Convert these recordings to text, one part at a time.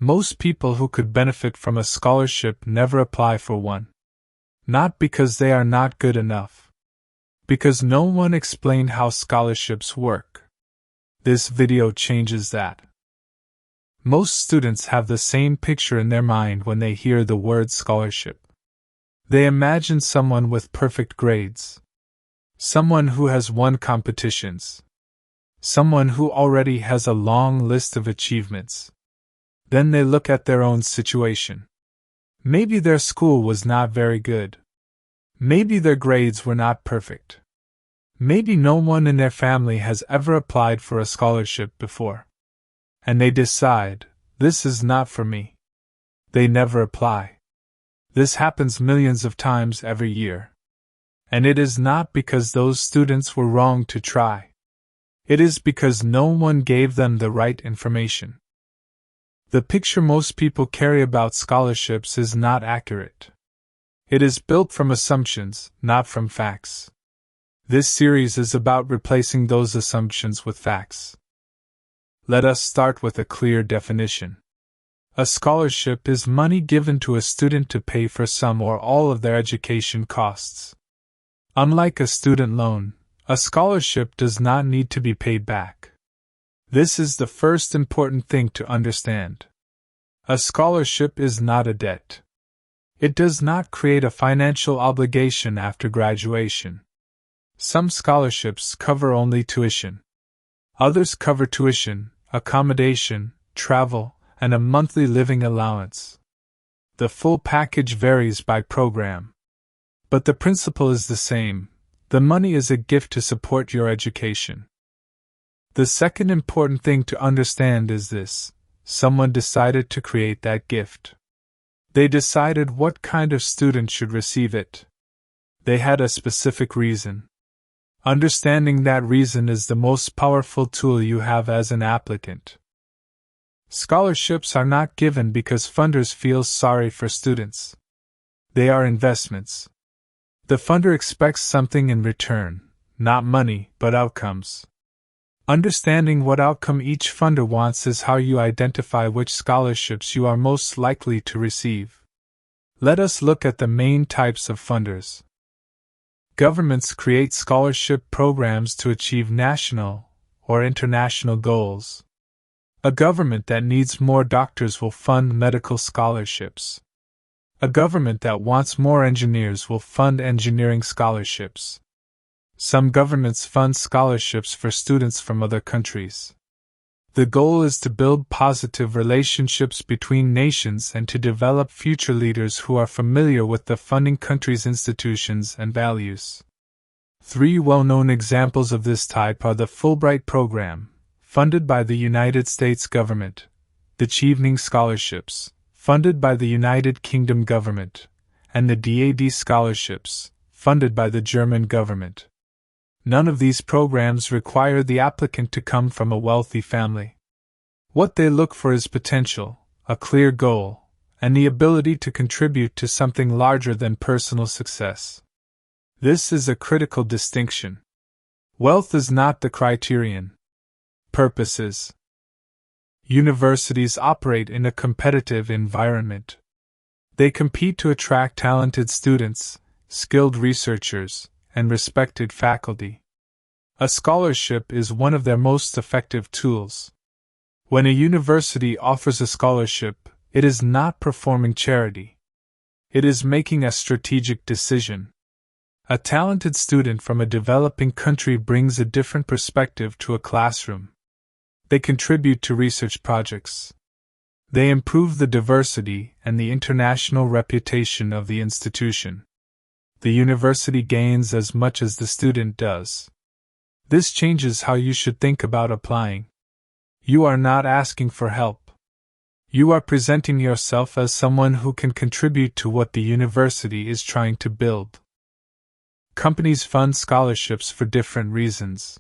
Most people who could benefit from a scholarship never apply for one. Not because they are not good enough. Because no one explained how scholarships work. This video changes that. Most students have the same picture in their mind when they hear the word scholarship. They imagine someone with perfect grades. Someone who has won competitions. Someone who already has a long list of achievements. Then they look at their own situation. Maybe their school was not very good. Maybe their grades were not perfect. Maybe no one in their family has ever applied for a scholarship before. And they decide, this is not for me. They never apply. This happens millions of times every year. And it is not because those students were wrong to try. It is because no one gave them the right information. The picture most people carry about scholarships is not accurate. It is built from assumptions, not from facts. This series is about replacing those assumptions with facts. Let us start with a clear definition. A scholarship is money given to a student to pay for some or all of their education costs. Unlike a student loan, a scholarship does not need to be paid back. This is the first important thing to understand. A scholarship is not a debt. It does not create a financial obligation after graduation. Some scholarships cover only tuition. Others cover tuition, accommodation, travel, and a monthly living allowance. The full package varies by program. But the principle is the same. The money is a gift to support your education. The second important thing to understand is this: someone decided to create that gift. They decided what kind of student should receive it. They had a specific reason. Understanding that reason is the most powerful tool you have as an applicant. Scholarships are not given because funders feel sorry for students. They are investments. The funder expects something in return, not money, but outcomes. Understanding what outcome each funder wants is how you identify which scholarships you are most likely to receive. Let us look at the main types of funders. Governments create scholarship programs to achieve national or international goals. A government that needs more doctors will fund medical scholarships. A government that wants more engineers will fund engineering scholarships. Some governments fund scholarships for students from other countries. The goal is to build positive relationships between nations and to develop future leaders who are familiar with the funding country's institutions and values. 3 well-known examples of this type are the Fulbright Program, funded by the United States government, the Chevening Scholarships, funded by the United Kingdom government, and the DAD Scholarships, funded by the German government. None of these programs require the applicant to come from a wealthy family. What they look for is potential, a clear goal, and the ability to contribute to something larger than personal success. This is a critical distinction. Wealth is not the criterion. Purpose is. Universities operate in a competitive environment. They compete to attract talented students, skilled researchers, and respected faculty. A scholarship is one of their most effective tools. When a university offers a scholarship, it is not performing charity. It is making a strategic decision. A talented student from a developing country brings a different perspective to a classroom. They contribute to research projects. They improve the diversity and the international reputation of the institution. The university gains as much as the student does. This changes how you should think about applying. You are not asking for help. You are presenting yourself as someone who can contribute to what the university is trying to build. Companies fund scholarships for different reasons.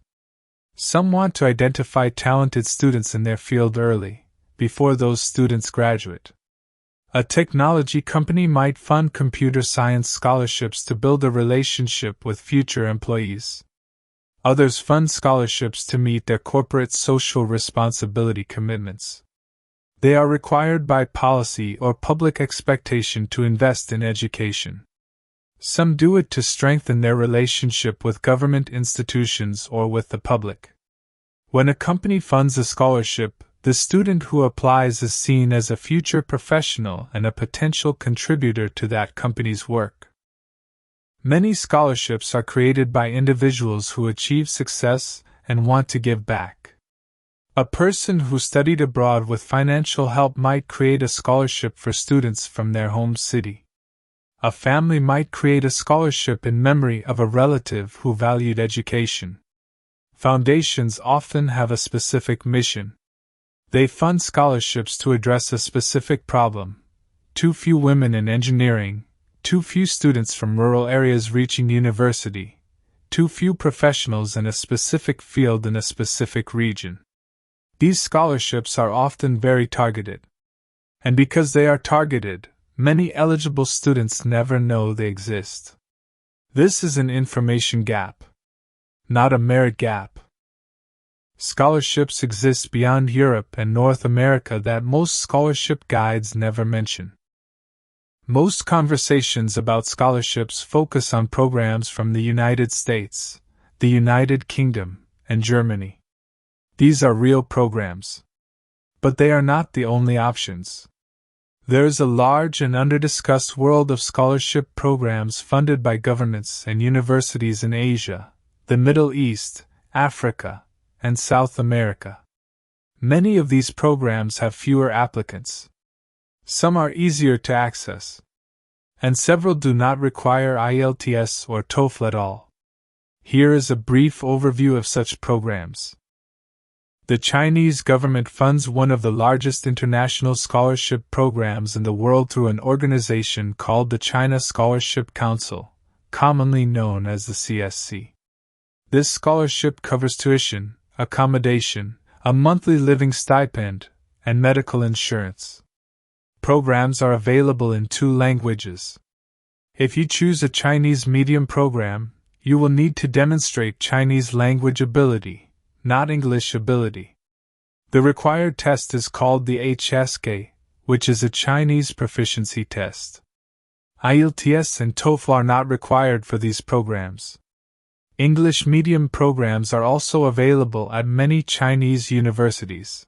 Some want to identify talented students in their field early, before those students graduate. A technology company might fund computer science scholarships to build a relationship with future employees. Others fund scholarships to meet their corporate social responsibility commitments. They are required by policy or public expectation to invest in education. Some do it to strengthen their relationship with government institutions or with the public. When a company funds a scholarship, the student who applies is seen as a future professional and a potential contributor to that company's work. Many scholarships are created by individuals who achieve success and want to give back. A person who studied abroad with financial help might create a scholarship for students from their home city. A family might create a scholarship in memory of a relative who valued education. Foundations often have a specific mission. They fund scholarships to address a specific problem: too few women in engineering, too few students from rural areas reaching university, too few professionals in a specific field in a specific region. These scholarships are often very targeted. And because they are targeted, many eligible students never know they exist. This is an information gap, not a merit gap. Scholarships exist beyond Europe and North America that most scholarship guides never mention. Most conversations about scholarships focus on programs from the United States, the United Kingdom, and Germany. These are real programs. But they are not the only options. There is a large and under-discussed world of scholarship programs funded by governments and universities in Asia, the Middle East, Africa, and South America. Many of these programs have fewer applicants. Some are easier to access. And several do not require IELTS or TOEFL at all. Here is a brief overview of such programs. The Chinese government funds one of the largest international scholarship programs in the world through an organization called the China Scholarship Council, commonly known as the CSC. This scholarship covers tuition, accommodation, a monthly living stipend, and medical insurance. Programs are available in 2 languages. If you choose a Chinese medium program, you will need to demonstrate Chinese language ability, not English ability. The required test is called the HSK, which is a Chinese proficiency test. IELTS and TOEFL are not required for these programs. English medium programs are also available at many Chinese universities.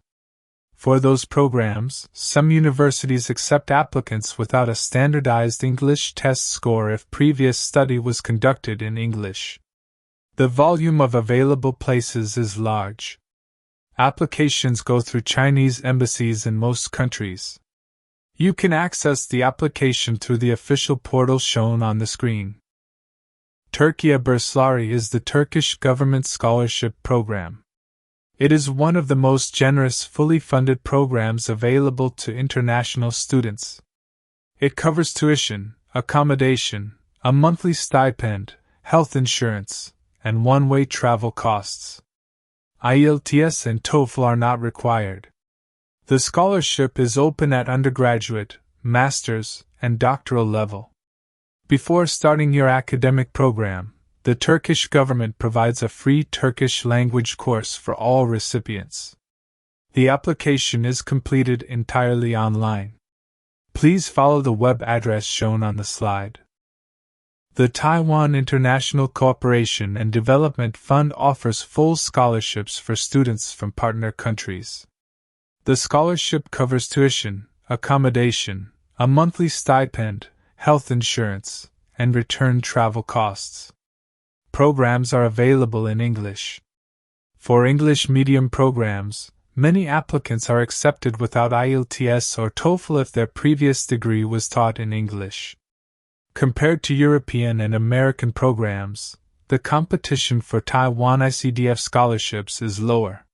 For those programs, some universities accept applicants without a standardized English test score if previous study was conducted in English. The volume of available places is large. Applications go through Chinese embassies in most countries. You can access the application through the official portal shown on the screen. Türkiye Bursları is the Turkish government scholarship program. It is one of the most generous fully funded programs available to international students. It covers tuition, accommodation, a monthly stipend, health insurance, and one-way travel costs. IELTS and TOEFL are not required. The scholarship is open at undergraduate, master's, and doctoral level. Before starting your academic program, the Turkish government provides a free Turkish language course for all recipients. The application is completed entirely online. Please follow the web address shown on the slide. The Taiwan International Cooperation and Development Fund offers full scholarships for students from partner countries. The scholarship covers tuition, accommodation, a monthly stipend, health insurance, and return travel costs. Programs are available in English. For English medium programs, many applicants are accepted without IELTS or TOEFL if their previous degree was taught in English. Compared to European and American programs, the competition for Taiwan ICDF scholarships is lower.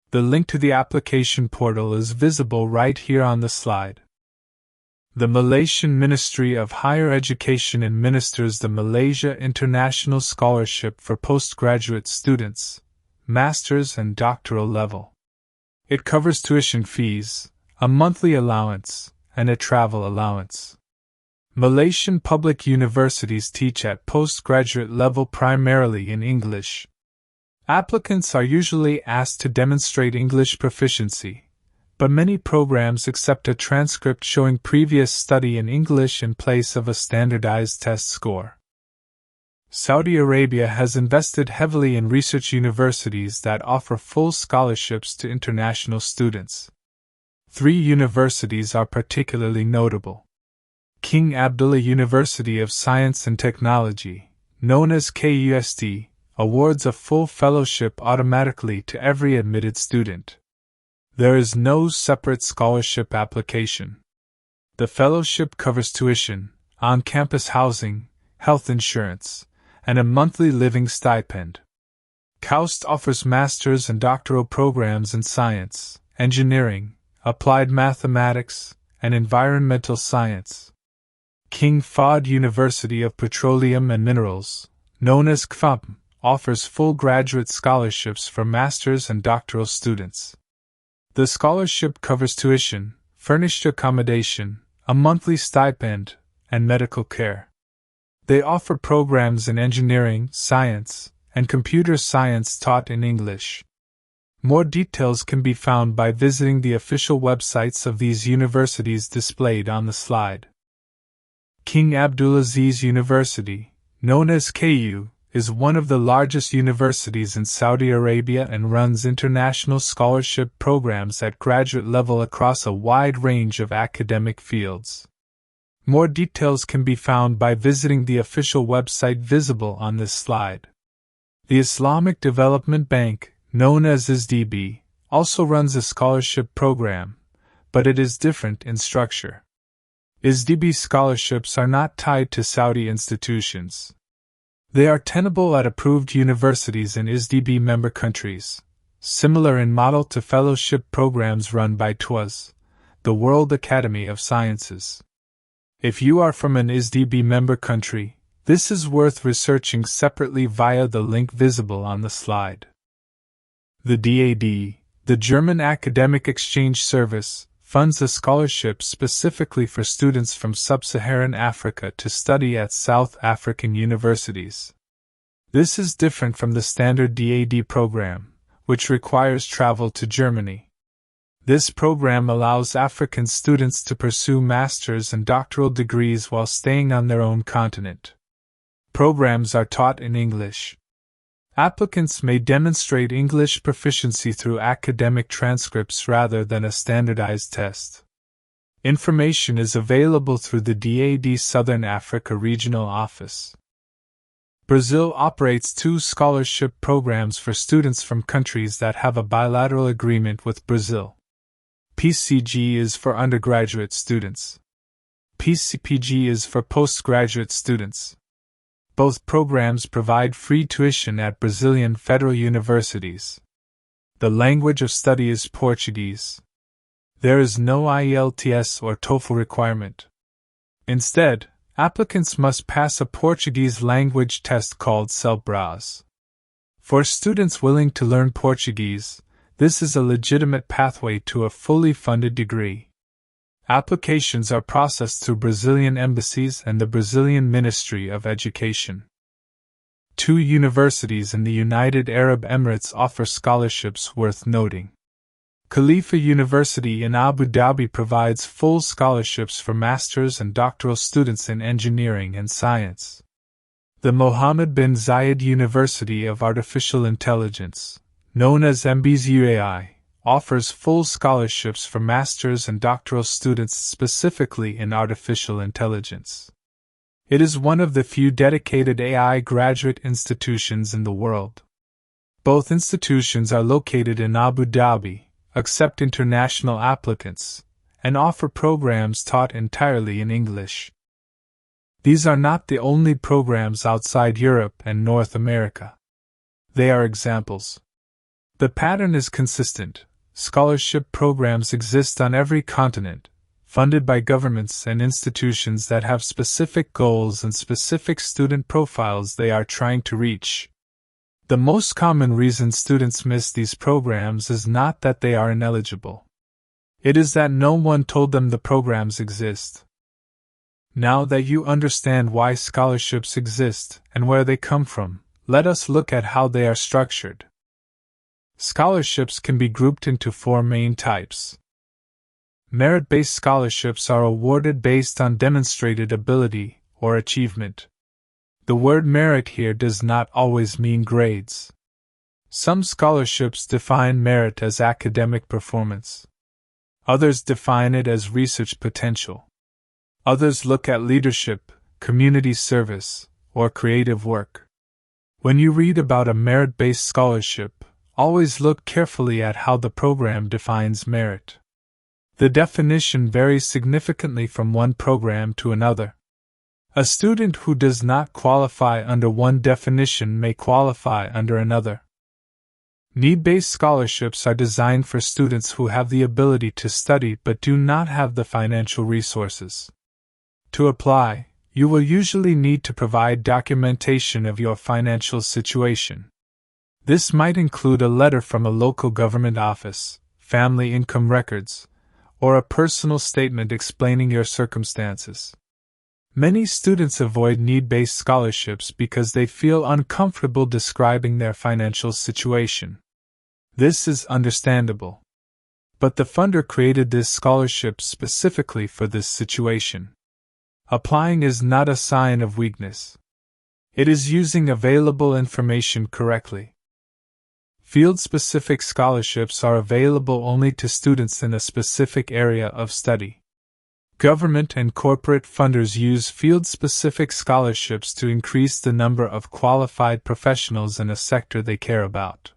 The link to the application portal is visible right here on the slide. The Malaysian Ministry of Higher Education administers the Malaysia International Scholarship for postgraduate students, master's and doctoral level. It covers tuition fees, a monthly allowance, and a travel allowance. Malaysian public universities teach at postgraduate level primarily in English. Applicants are usually asked to demonstrate English proficiency, but many programs accept a transcript showing previous study in English in place of a standardized test score. Saudi Arabia has invested heavily in research universities that offer full scholarships to international students. 3 universities are particularly notable. King Abdullah University of Science and Technology, known as KUST, awards a full fellowship automatically to every admitted student. There is no separate scholarship application. The fellowship covers tuition, on-campus housing, health insurance, and a monthly living stipend. KUST offers master's and doctoral programs in science, engineering, applied mathematics, and environmental science. King Fahd University of Petroleum and Minerals, known as KFUM, offers full graduate scholarships for master's and doctoral students. The scholarship covers tuition, furnished accommodation, a monthly stipend, and medical care. They offer programs in engineering, science, and computer science taught in English. More details can be found by visiting the official websites of these universities displayed on the slide. King Abdulaziz University, known as KU, is one of the largest universities in Saudi Arabia and runs international scholarship programs at graduate level across a wide range of academic fields. More details can be found by visiting the official website visible on this slide. The Islamic Development Bank, known as ISDB, also runs a scholarship program, but it is different in structure. ISDB scholarships are not tied to Saudi institutions. They are tenable at approved universities in ISDB member countries, similar in model to fellowship programs run by TWAS, the World Academy of Sciences. If you are from an ISDB member country, this is worth researching separately via the link visible on the slide. The DAD, the German Academic Exchange Service, funds a scholarship specifically for students from sub-Saharan Africa to study at South African universities. This is different from the standard DAD program, which requires travel to Germany. This program allows African students to pursue master's and doctoral degrees while staying on their own continent. Programs are taught in English. Applicants may demonstrate English proficiency through academic transcripts rather than a standardized test. Information is available through the DAD Southern Africa Regional Office. Brazil operates 2 scholarship programs for students from countries that have a bilateral agreement with Brazil. PCG is for undergraduate students. PCPG is for postgraduate students. Both programs provide free tuition at Brazilian federal universities. The language of study is Portuguese. There is no IELTS or TOEFL requirement. Instead, applicants must pass a Portuguese language test called CELBRAS. For students willing to learn Portuguese, this is a legitimate pathway to a fully funded degree. Applications are processed through Brazilian embassies and the Brazilian Ministry of Education. 2 universities in the United Arab Emirates offer scholarships worth noting. Khalifa University in Abu Dhabi provides full scholarships for master's and doctoral students in engineering and science. The Mohammed bin Zayed University of Artificial Intelligence, known as MBZUAI, offers full scholarships for master's and doctoral students specifically in artificial intelligence. It is one of the few dedicated AI graduate institutions in the world. Both institutions are located in Abu Dhabi, accept international applicants, and offer programs taught entirely in English. These are not the only programs outside Europe and North America. They are examples. The pattern is consistent. Scholarship programs exist on every continent, funded by governments and institutions that have specific goals and specific student profiles they are trying to reach. The most common reason students miss these programs is not that they are ineligible. It is that no one told them the programs exist. Now that you understand why scholarships exist and where they come from, let us look at how they are structured. Scholarships can be grouped into 4 main types. Merit-based scholarships are awarded based on demonstrated ability or achievement. The word merit here does not always mean grades. Some scholarships define merit as academic performance. Others define it as research potential. Others look at leadership, community service, or creative work. When you read about a merit-based scholarship, always look carefully at how the program defines merit. The definition varies significantly from one program to another. A student who does not qualify under one definition may qualify under another. Need-based scholarships are designed for students who have the ability to study but do not have the financial resources. To apply, you will usually need to provide documentation of your financial situation. This might include a letter from a local government office, family income records, or a personal statement explaining your circumstances. Many students avoid need-based scholarships because they feel uncomfortable describing their financial situation. This is understandable. But the funder created this scholarship specifically for this situation. Applying is not a sign of weakness. It is using available information correctly. Field-specific scholarships are available only to students in a specific area of study. Government and corporate funders use field-specific scholarships to increase the number of qualified professionals in a sector they care about.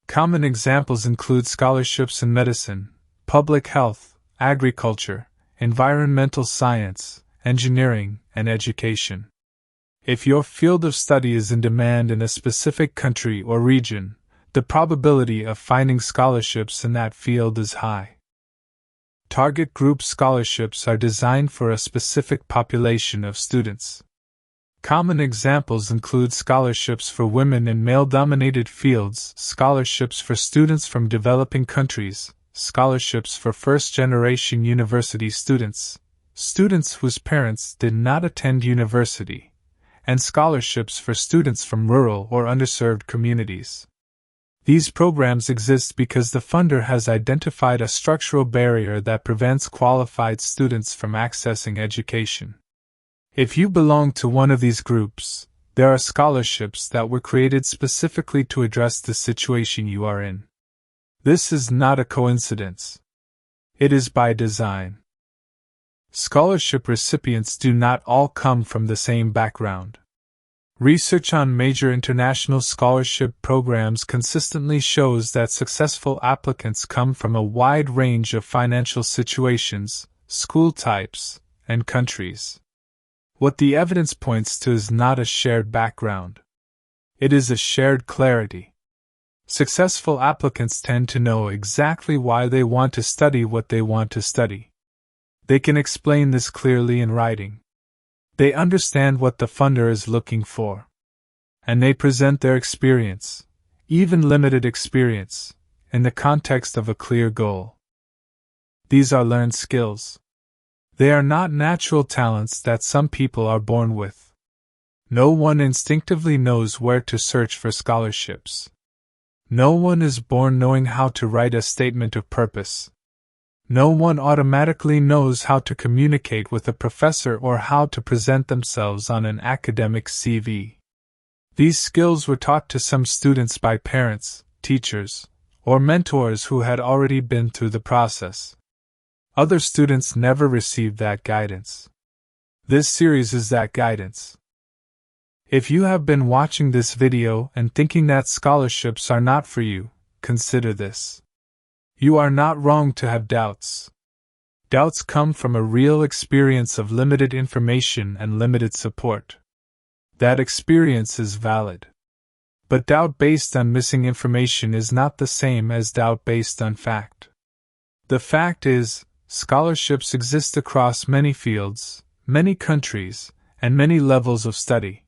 Common examples include scholarships in medicine, public health, agriculture, environmental science, engineering, and education. If your field of study is in demand in a specific country or region, the probability of finding scholarships in that field is high. Target group scholarships are designed for a specific population of students. Common examples include scholarships for women in male-dominated fields, scholarships for students from developing countries, scholarships for first-generation university students, students whose parents did not attend university, and scholarships for students from rural or underserved communities. These programs exist because the funder has identified a structural barrier that prevents qualified students from accessing education. If you belong to one of these groups, there are scholarships that were created specifically to address the situation you are in. This is not a coincidence. It is by design. Scholarship recipients do not all come from the same background. Research on major international scholarship programs consistently shows that successful applicants come from a wide range of financial situations, school types, and countries. What the evidence points to is not a shared background. It is a shared clarity. Successful applicants tend to know exactly why they want to study what they want to study. They can explain this clearly in writing. They understand what the funder is looking for. And they present their experience, even limited experience, in the context of a clear goal. These are learned skills. They are not natural talents that some people are born with. No one instinctively knows where to search for scholarships. No one is born knowing how to write a statement of purpose. No one automatically knows how to communicate with a professor or how to present themselves on an academic CV. These skills were taught to some students by parents, teachers, or mentors who had already been through the process. Other students never received that guidance. This series is that guidance. If you have been watching this video and thinking that scholarships are not for you, consider this. You are not wrong to have doubts. Doubts come from a real experience of limited information and limited support. That experience is valid. But doubt based on missing information is not the same as doubt based on fact. The fact is, scholarships exist across many fields, many countries, and many levels of study.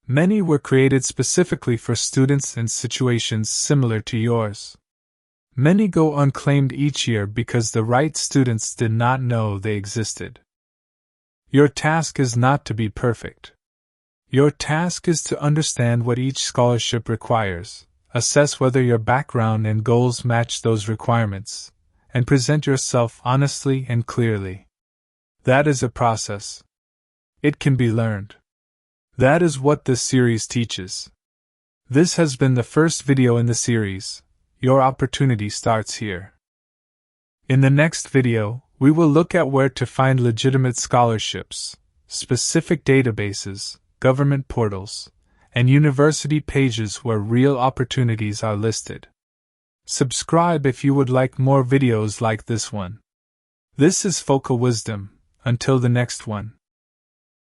Many were created specifically for students in situations similar to yours. Many go unclaimed each year because the right students did not know they existed. Your task is not to be perfect. Your task is to understand what each scholarship requires, assess whether your background and goals match those requirements, and present yourself honestly and clearly. That is a process. It can be learned. That is what this series teaches. This has been the first video in the series. Your opportunity starts here. In the next video, we will look at where to find legitimate scholarships, specific databases, government portals, and university pages where real opportunities are listed. Subscribe if you would like more videos like this one. This is Focal Wisdom. Until the next one.